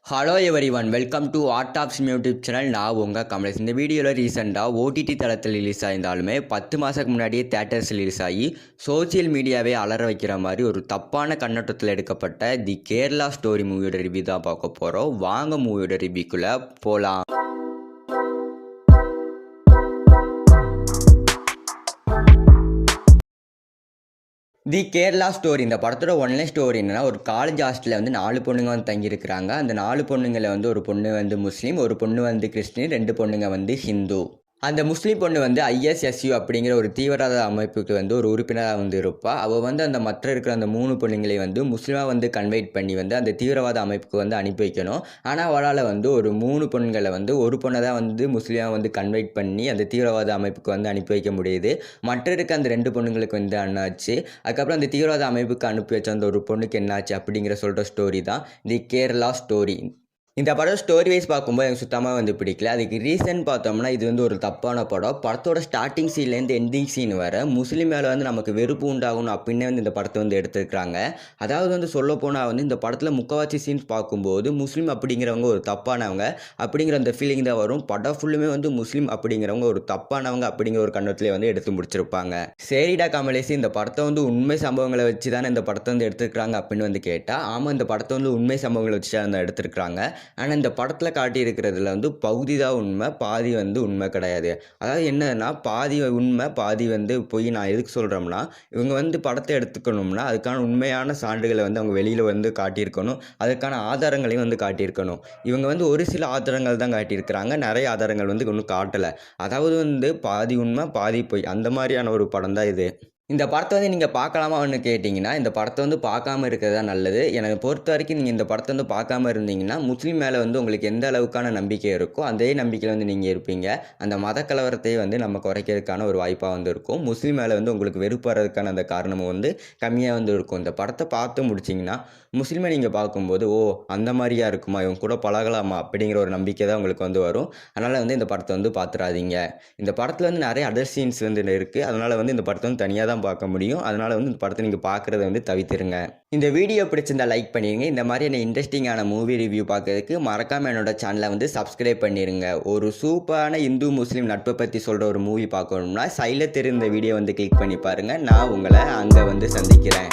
Hello everyone, welcome to Art of Cinema YouTube channel. நான் உங்கள் கமலேஷ். இந்த வீடியோவில் ரீசெண்டாக ஓடிடி தளத்தில் ரிலீஸ் ஆயிருந்தாலுமே 10 மாதத்துக்கு முன்னாடியே தேட்டர்ஸ் ரிலீஸ் ஆகி சோசியல் மீடியாவே அலற வைக்கிற மாதிரி ஒரு தப்பான கண்ணோட்டத்தில் எடுக்கப்பட்ட தி கேரளா ஸ்டோரி மூவியோட ரிவ்யூ தான் பார்க்க போகிறோம். வாங்க மூவியோட ரிவ்யூக்குள்ளே போகலாம். தி கேரளா ஸ்டோரி இந்த படத்தோட ஒன்லைன் ஸ்டோரி என்னன்னா, ஒரு காலேஜ் ஹாஸ்டலில் வந்து 4 பொண்ணுங்க வந்து தங்கியிருக்கிறாங்க. அந்த 4 பொண்ணுங்களை வந்து ஒரு பொண்ணு வந்து முஸ்லீம், ஒரு பொண்ணு வந்து கிறிஸ்டின், 2 பொண்ணுங்க வந்து ஹிந்து. அந்த முஸ்லீம் பொண்ணு வந்து ISSU அப்படிங்கிற ஒரு தீவிரவாத அமைப்புக்கு வந்து ஒரு உறுப்பினராக வந்து இருப்பாள். அவள் வந்து அந்த மற்ற இருக்கிற அந்த 3 பொண்ணுங்களை வந்து முஸ்லீமாக வந்து கன்வெர்ட் பண்ணி வந்து அந்த தீவிரவாத அமைப்புக்கு வந்து அனுப்பி வைக்கணும். ஆனால் அவளால் வந்து ஒரு 3 பொண்ணுங்களை வந்து ஒரு பொண்ணை தான் வந்து முஸ்லீமாக வந்து கன்வெர்ட் பண்ணி அந்த தீவிரவாத அமைப்புக்கு வந்து அனுப்பி வைக்க முடியுது. மற்ற இருக்க அந்த 2 பொண்ணுங்களுக்கு வந்து என்னாச்சு, அதுக்கப்புறம் அந்த தீவிரவாத அமைப்புக்கு அனுப்பி வச்ச அந்த ஒரு பொண்ணுக்கு என்னாச்சு அப்படிங்கிற சொல்கிற ஸ்டோரி தான் தி கேரளா ஸ்டோரி. இந்த படம் ஸ்டோரி வைஸ் பார்க்கும்போது எனக்கு சுத்தமாக வந்து பிடிக்கல. அதுக்கு ரீசன் பார்த்தோம்னா, இது வந்து ஒரு தப்பான படம். படத்தோட ஸ்டார்டிங் சீன்லேருந்து எண்டிங் சீன் வர முஸ்லீம் மேலே வந்து நமக்கு வெறுப்பு உண்டாகணும் அப்படின்னு வந்து இந்த படத்தை வந்து எடுத்துருக்காங்க. அதாவது வந்து சொல்லப்போனால் வந்து இந்த படத்தில் முக்கால்வாசி சீன்ஸ் பார்க்கும்போது முஸ்லீம் அப்படிங்கிறவங்க ஒரு தப்பானவங்க அப்படிங்கிற அந்த ஃபீலிங் தான் வரும். படம் ஃபுல்லுமே வந்து முஸ்லீம் அப்படிங்கிறவங்க ஒரு தப்பானவங்க அப்படிங்கிற ஒரு கண்ணத்திலே வந்து எடுத்து முடிச்சிருப்பாங்க. சரிடா கமலேஷ், இந்த படத்தை வந்து உண்மை சம்பவங்களை வச்சு தானே இந்த படத்தை வந்து எடுத்துருக்காங்க அப்படின்னு வந்து கேட்டால், ஆமாம், இந்த படத்தை வந்து உண்மை சம்பவங்களை வச்சு தான் வந்து எடுத்துருக்காங்க. ஆனால் இந்த படத்தில் காட்டியிருக்கிறதுல வந்து பகுதி தான் உண்மை, பாதி வந்து உண்மை கிடையாது. அதாவது என்னன்னா, பாதி உண்மை பாதி வந்து பொய். நான் எதுக்கு சொல்கிறோம்னா, இவங்க வந்து படத்தை எடுத்துக்கணும்னா அதுக்கான உண்மையான சான்றுகளை வந்து அவங்க வெளியில் வந்து காட்டியிருக்கணும், அதுக்கான ஆதாரங்களையும் வந்து காட்டியிருக்கணும். இவங்க வந்து ஒரு சில ஆதாரங்கள் தான் காட்டியிருக்கிறாங்க, நிறைய ஆதாரங்கள் வந்து ஒன்றும் காட்டலை. அதாவது வந்து பாதி உண்மை பாதி பொய் அந்த மாதிரியான ஒரு படம் தான் இது. இந்த படத்தை வந்து நீங்கள் பார்க்கலாமான்னு கேட்டிங்கன்னா, இந்த படத்தை வந்து பார்க்காம இருக்கிறது தான் நல்லது. எனக்கு பொறுத்த வரைக்கும் நீங்கள் இந்த படத்தை வந்து பார்க்காம இருந்தீங்கன்னா, முஸ்லீம் மேலே வந்து உங்களுக்கு எந்த அளவுக்கான நம்பிக்கை இருக்கோ அதே நம்பிக்கையில் வந்து நீங்கள் இருப்பீங்க. அந்த மத கலவரத்தை வந்து நம்ம குறைக்கிறதுக்கான ஒரு வாய்ப்பாக வந்து இருக்கும். முஸ்லீம் மேலே வந்து உங்களுக்கு வெறுப்பு வர்றதுக்கான அந்த காரணமும் வந்து கம்மியாக வந்து இருக்கும். இந்த படத்தை பார்த்து முடிச்சிங்கன்னா, முஸ்லீமை நீங்கள் பார்க்கும்போது, ஓ அந்த மாதிரியா இருக்குமா, இவங்க கூட பழகலாமா அப்படிங்கிற ஒரு நம்பிக்கை தான் உங்களுக்கு வந்து வரும். அதனால் வந்து இந்த படத்தை வந்து பார்த்துறாதீங்க. இந்த படத்தில் வந்து நிறைய அதர் சீன்ஸ் வந்து இருக்குது. அதனால் வந்து இந்த படத்தை வந்து தனியாக தான் பார்க்க முடியும். அதனால் வந்து இந்த படத்தை நீங்கள் பார்க்குறத வந்து தவிர்த்துருங்க. இந்த வீடியோ பிடிச்சிருந்தா லைக் பண்ணிடுங்க. இந்த மாதிரியான இன்ட்ரெஸ்டிங்கான மூவி ரிவ்யூ பார்க்கறதுக்கு மறக்காமல் என்னோட சேனலை வந்து சப்ஸ்கிரைப் பண்ணிடுங்க. ஒரு சூப்பரான இந்து முஸ்லீம் நட்பை பற்றி சொல்கிற ஒரு மூவி பார்க்கணும்னா சைடில் தெரிந்த வீடியோ வந்து கிளிக் பண்ணி பாருங்கள். நான் உங்களை அங்கே வந்து சந்திக்கிறேன்.